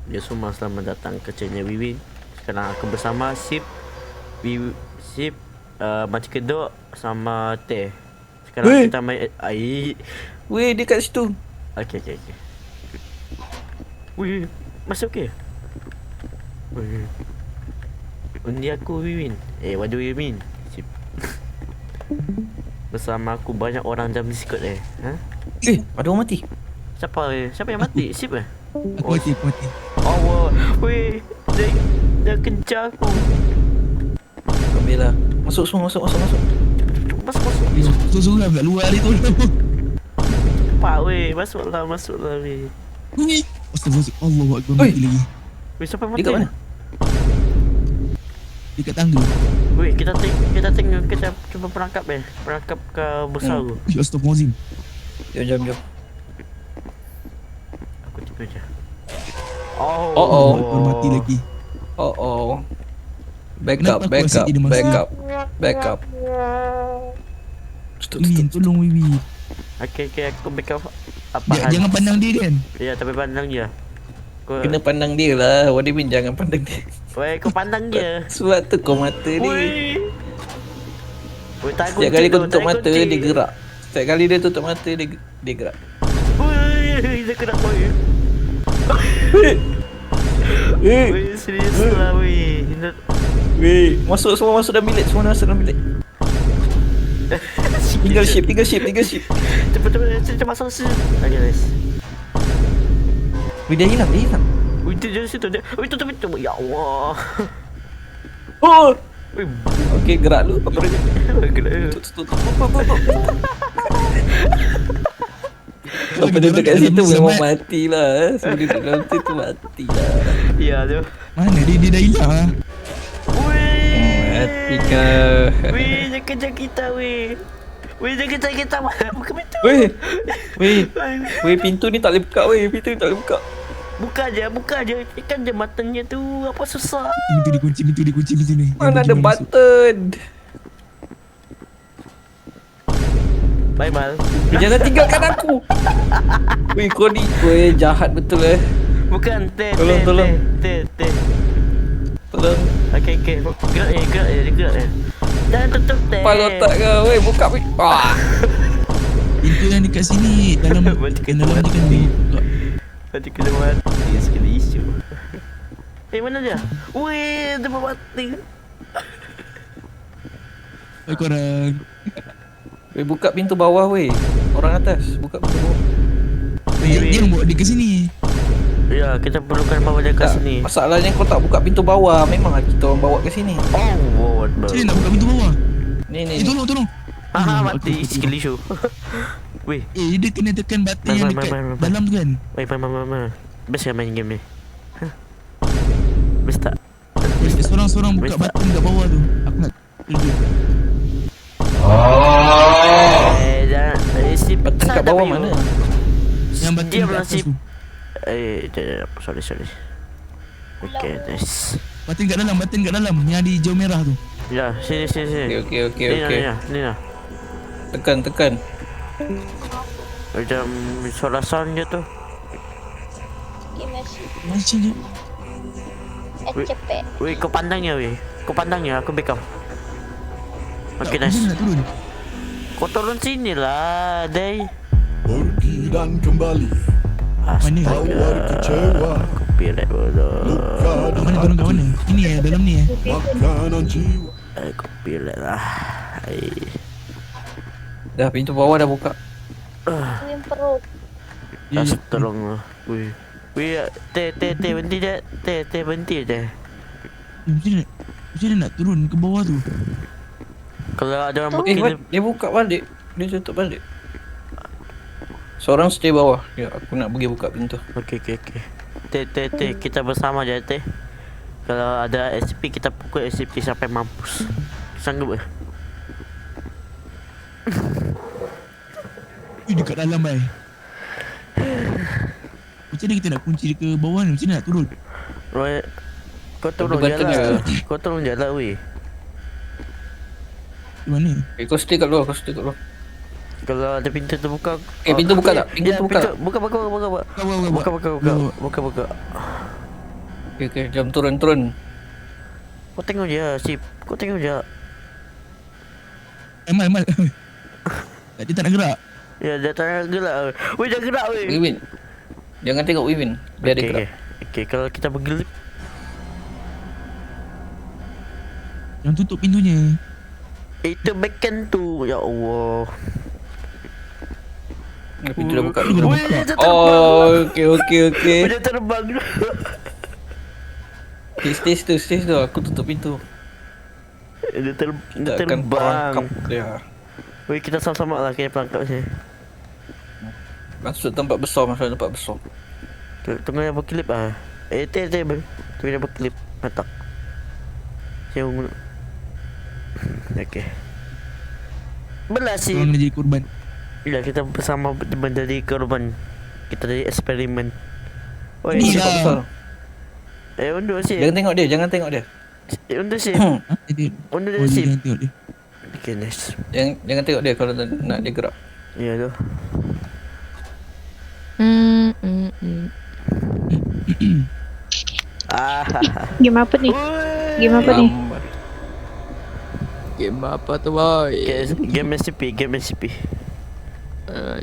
Ya semua selamat datang ke channel Wiwin. Sekarang aku bersama Sip, Sip, Mati Kedok sama Teh. Sekarang Weh. kita main ai. Weh, dia kat situ. Okey. Wih, masuk ke? Wih. Undi aku Wiwin. What do you mean? Sip. Bersama aku banyak orang dalam Discord ha? Ada orang mati. Siapa yang mati? Sip Aku mati. Oh, weh, dia kejar aku. Ambil lah. Masuk semua, masuk. Masuk. Seorang kat luar ni tolong. Pak weh, masuklah weh. Weh. Astagfirullah. Allahu Akbar, Oi. mati lagi. Weh, siapa yang Dia mati? kat mana? Dia kat tangga. Weh, kita tengok kita cuba perangkap perangkap ke besar tu. Ui, astagfirullahaladzim. Jom. Aku tiba je. Oh. Akbar, mati lagi. Oh. Kenapa aku asyik jadi masa? Backup. Wiwin, tolong Wiwin. Okey, aku backup apa Jangan pandang dia kan. Ya, tapi pandang je. Kena pandang dia lah. What do you mean jangan pandang dia? Weh, kau pandang je. Sebab tu kau mata dia. Weh. Weh, tak Setiap kali kau tutup mata dia gerak. Setiap kali dia tutup mata dia gerak. Weh, dia kena kau. Weh, serius lah weh. Weh, semua masuk dalam bilik. Tinggal ship. Cepat masuk sini. Okey, guys. Weh, dia hilang. Weh, dia situ dia. Weh, tutup. Ya Allah. Oh. Weh, Okey, gerak lu. gerak. Tutup. Apa dia dekat situ memang matilah. Sebab dia dalam situ matilah. Ya tu. Mana dia dah hilang lah. Weh. Mati kau. Weh, dia kejar kita weh. Weh, dia kejar kita. Buka pintu. Weh, pintu ni tak boleh buka weh. Buka je. Ikan je matanya tu. Apa susah? Pintu dikunci ni. Mana ada Yang masuk. button. Bye, Mal. Jangan tinggalkan aku. Weh, kau ni jahat betul Bukan, Teh. Tolong. Teh. Tolong. Okey. Gerak je. Jangan tutup, Teh. Kepala otak kau. Weh, buka weh. Pintu yang dekat sini. Dalam Mati dia kan mati. buka. Nanti kena mati sekali isu. Mana dia? Weh, dia mati. Hai korang. Weh, buka pintu bawah weh. Orang atas. Buka pintu bawah. Dia bawa dia ke sini. Ya, kita perlukan bawa dia kat Tak, sini. masalahnya kau tak buka pintu bawah. Memang kita orang bawa ke sini. Oh, Macam mana nak buka pintu bawah? Ni. Tolong. Mati sekali isu. Weh, Dia kena tekan button yang dekat main. dalam tu kan. main. Best main game ni. Best tak? Seorang buka Wait, button kat bawah tu. Aku nak tunjuk. Jangan. Sip. Button kat bawah mana? Yang button Diam kat lah, atas Sip. tu. Sorry. Okay, nice. Button kat dalam. Yang ada hijau merah tu. Ya, sini. Okey. Ni lah. Tekan. Macam suara sound je tu. Macam je. Cepet. Weh, kau pandangnya. Aku backup. Okay, Macam mana nice. nak turun? Kau turun sini lah, Day. Pergi dan kembali, Mana? tawar kecewa, Aku pilih bodoh. luka Kat mana turun kat mana? Ini dalam ni makanan jiwa. Aku pilih lah. Dah, pintu bawah dah buka. Aku yang perut. Tolong lah. Weh, Teh, berhenti je. Teh, berhenti je. Macam mana nak turun ke bawah tu? Kalau ada orang makin Dia buka balik. Dia tutup balik. Seorang stay bawah. Ya, aku nak pergi buka pintu. Okey. Teh, kita bersama je, Teh. Kalau ada SCP, kita pukul SCP sampai mampus. Sanggup ke? Dekat dalam bai. Macam mana kita nak kunci dia ke bawah ni? Macam mana nak turun? Roy, kau turun Ada je button lah. ke? Kau turun je lah, weh. Di mana? Kau stay kat luar. Kalau ada pintu tu buka. Pintu buka tak? Pintu Ya, buka tak? Buka. Kau Buka. Okay, jom turun. Kau tengok je Sip. Kau tengok je. Mal. Dia tak nak gerak. Ya dia tak nak gerak. Weh jangan gerak weh. Wiwin. Jangan tengok Wiwin. Biar dia gerak. Okay, kalau kita bergelip. Jangan tutup pintunya. Itu bacon tu. Ya Allah. Pintu dah buka. Weh dia terbang. Oh, okay. Dia terbang. Stage tu. Aku tutup pintu. Dia Kita akan terbang. perangkap dia. Weh kita sama-sama lah kena pelangkap sini. Masuk tempat besar. Tunggu dia berkelip ah. Teh. Tunggu dia berkelip. Matak. Siapa? Okay. Belah si. Korang kena jadi korban. Ya kita bersama menjadi korban. Kita jadi eksperimen. Oi, Ini Tempat besar. lah. undur si. Jangan tengok dia. Undur si. Ha? Dia. Undur Oh, dia si. dia tengok dia. Okay, nice. Jangan tengok dia kalau nak dia gerak. Ya tu. Ah. Game apa ni? Game apa ni? Lambat. Game apa tu boy? Game SCP.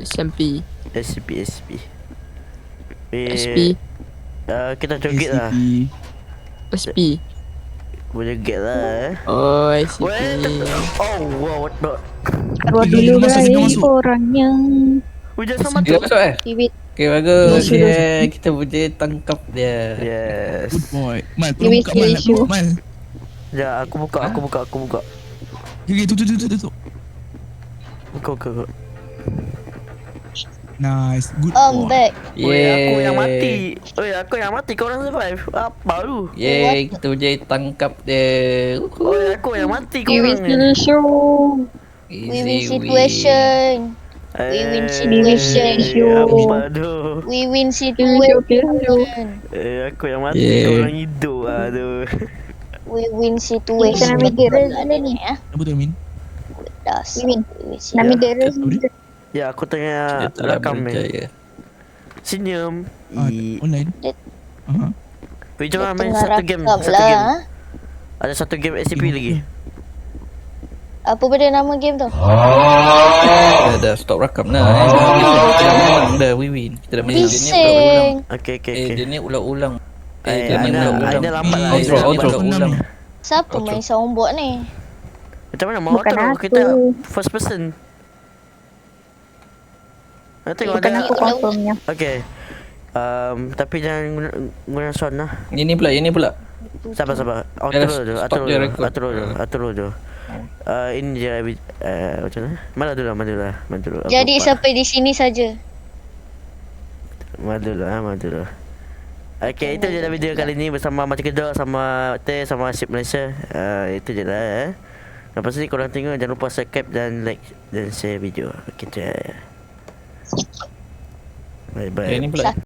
SMP. SCP. SP. Kita joget lah. SCP. SP. Boleh joget lah Oh, SCP. Oh wow, what not. Keluar Kita dulu masuk, kita guys masuk. orangnya. Hujan sama Dia tu. masuk Pivit. Okay, bagus. Sudah. Yeah, kita boleh tangkap dia. Yes. Good boy. Mal, tolong buka Mal. Nak keluar, Mal. Ya, aku buka. Okay, tutup. Kau. Nice. Good I'm boy. back. Oi, aku yang mati. Aku yang mati. Kau orang survive. Apa lu? Yeay, kita boleh tangkap dia. Oi, aku yang mati. Kau Pivit orang. the show. Easy We win win. situation. We win situation. Apa tu? We win situation. Aku yang mati. Yeah. Kau orang hidup. Aduh. We win situation. Nama dia ada ni ya. Apa tu, Amin? Das. We win. Nama dia Apa dia? Ya, aku Dia tengah telah rakam ni. berjaya. Senyum. Online. Aha. Pergi jom main Tengah satu game. rakam lah. Ada satu game SCP lagi. Apa benda nama game tu? Dah stop rakam dah. Kita dah menang dah, we win. Kita dah menang. Dia ni ulang-ulang. Bising. Okay. Dia ni ulang-ulang. Eh, Dia ni Ana ulang-ulang. lambat lah. Outro, Ana lambat. ulang. Siapa Outro. main soundboard ni? Macam mana mau Bukan outro? aku. Kita first person. Tengok Bukan ada. aku confirmnya. Okay. Tapi jangan guna sound lah. Ini pula. Sabar. Stop dia record. Outro je. Ini je macam mana? Mana dulu. Aku Jadi lupa. sampai di sini saja. Madu lah. Okay, itu je lah video kali ni bersama Macam Kedok, sama Teh, sama Sip Malaysia. Itu je lah. Lepas ni korang tengok, jangan lupa subscribe dan like dan share video. Okay, bye. Ini pula.